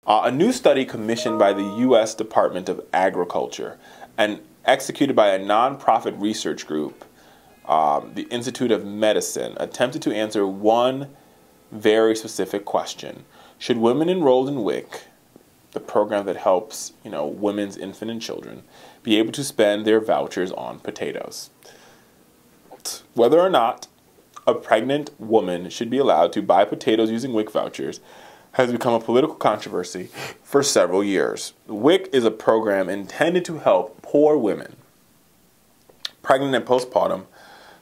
A new study commissioned by the U.S. Department of Agriculture and executed by a nonprofit research group, the Institute of Medicine, attempted to answer one very specific question. Should women enrolled in WIC, the program that helps, women's infant and children, be able to spend their vouchers on potatoes? Whether or not a pregnant woman should be allowed to buy potatoes using WIC vouchers has become a political controversy for several years. WIC is a program intended to help poor women, pregnant and postpartum,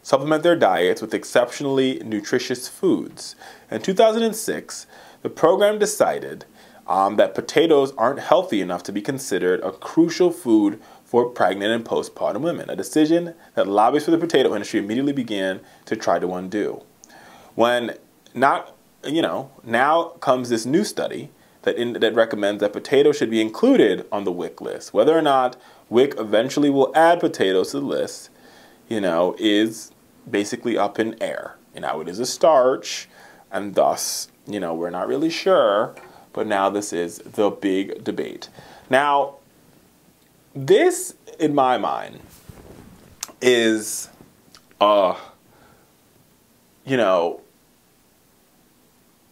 supplement their diets with exceptionally nutritious foods. In 2006, the program decided that potatoes aren't healthy enough to be considered a crucial food for pregnant and postpartum women, a decision that lobbyists for the potato industry immediately began to try to undo. Now comes this new study that recommends that potatoes should be included on the WIC list. Whether or not WIC eventually will add potatoes to the list, is basically up in air. It is a starch, and thus, we're not really sure, but now this is the big debate. Now, this, in my mind, is,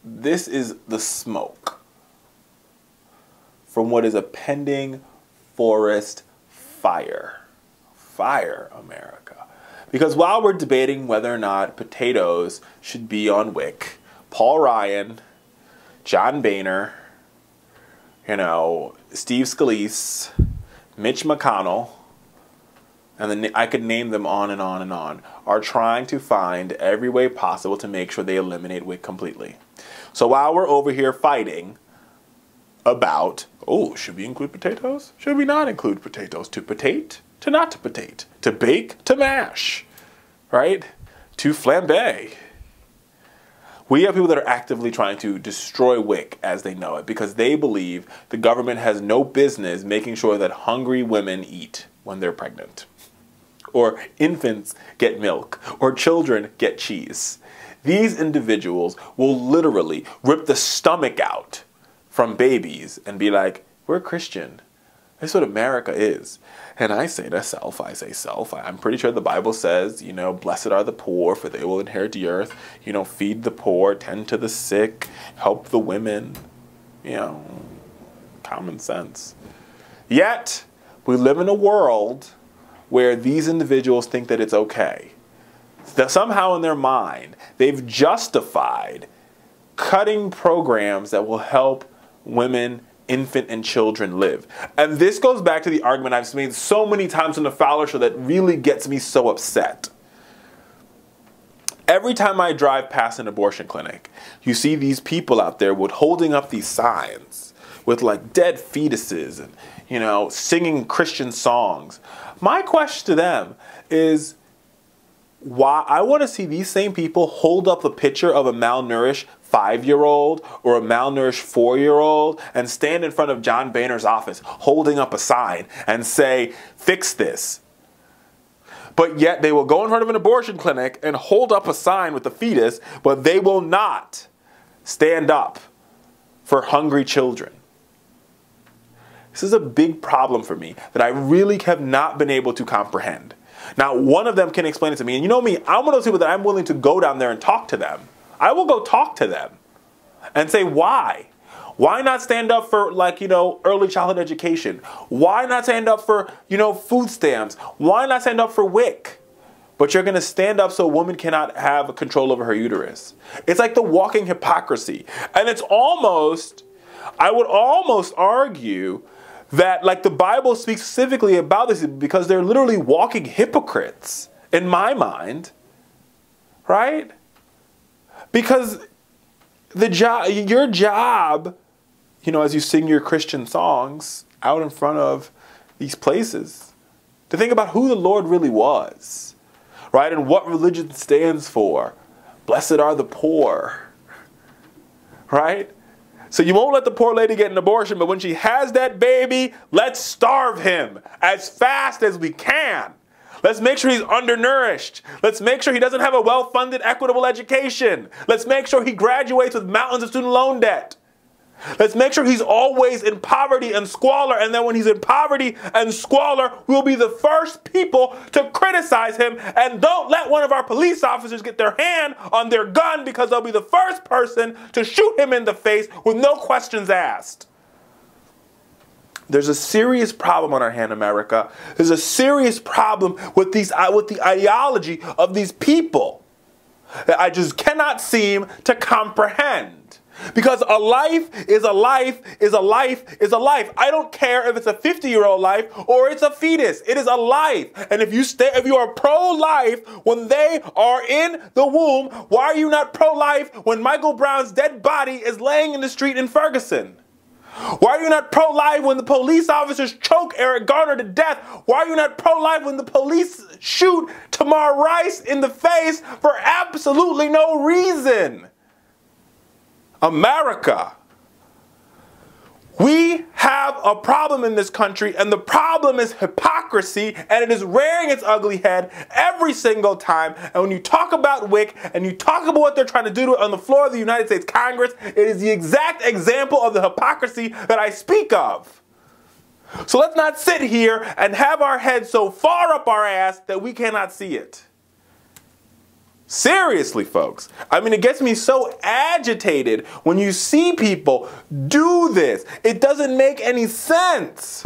this is the smoke from what is a pending forest fire. Fire, America. Because while we're debating whether or not potatoes should be on WIC, Paul Ryan, John Boehner, Steve Scalise, Mitch McConnell, and then I could name them on and on and on, are trying to find every way possible to make sure they eliminate WIC completely. So while we're over here fighting about, should we include potatoes? Should we not include potatoes? To potate, to not to potate, to bake, to mash, right? To flambe. We have people that are actively trying to destroy WIC as they know it because they believe the government has no business making sure that hungry women eat when they're pregnant, or infants get milk, or children get cheese. These individuals will literally rip the stomach out from babies and be like, we're Christian. That's what America is. And I say to self, I'm pretty sure the Bible says, blessed are the poor, for they will inherit the earth. Feed the poor, tend to the sick, help the women. Common sense. Yet, we live in a world where these individuals think that it's okay. That somehow in their mind, they've justified cutting programs that will help women, infant, and children live. And this goes back to the argument I've made so many times on the Fowler show that really gets me so upset. Every time I drive past an abortion clinic, you see these people out there holding up these signs with like dead fetuses and, singing Christian songs. My question to them is, why I want to see these same people hold up a picture of a malnourished 5-year-old or a malnourished 4-year-old and stand in front of John Boehner's office holding up a sign and say, fix this. But yet they will go in front of an abortion clinic and hold up a sign with the fetus, but they will not stand up for hungry children. This is a big problem for me that I really have not been able to comprehend. Now, one of them can explain it to me. And you know me, I'm one of those people that I'm willing to go down there and talk to them. I will go talk to them and say, why? Why not stand up for, early childhood education? Why not stand up for, food stamps? Why not stand up for WIC? But you're going to stand up so a woman cannot have control over her uterus. It's like the walking hypocrisy. And it's almost, I would almost argue that the Bible speaks specifically about this because they're literally walking hypocrites in my mind, right? Because your job, as you sing your Christian songs out in front of these places, to think about who the Lord really was, right? And what religion stands for. Blessed are the poor, right? So you won't let the poor lady get an abortion, but when she has that baby, let's starve him as fast as we can. Let's make sure he's undernourished. Let's make sure he doesn't have a well-funded, equitable education. Let's make sure he graduates with mountains of student loan debt. Let's make sure he's always in poverty and squalor, and then when he's in poverty and squalor, we'll be the first people to criticize him, and don't let one of our police officers get their hand on their gun, because they'll be the first person to shoot him in the face with no questions asked. There's a serious problem on our hand, America. There's a serious problem with the ideology of these people that I just cannot seem to comprehend. Because a life is a life is a life is a life. I don't care if it's a 50-year-old life or it's a fetus. It is a life. And if you are pro-life when they are in the womb, why are you not pro-life when Michael Brown's dead body is laying in the street in Ferguson? Why are you not pro-life when the police officers choke Eric Garner to death? Why are you not pro-life when the police shoot Tamar Rice in the face for absolutely no reason? America, we have a problem in this country, and the problem is hypocrisy, and it is rearing its ugly head every single time. And when you talk about WIC and you talk about what they're trying to do on the floor of the United States Congress, it is the exact example of the hypocrisy that I speak of. So let's not sit here and have our heads so far up our ass that we cannot see it. Seriously, folks. I mean, it gets me so agitated when you see people do this. It doesn't make any sense.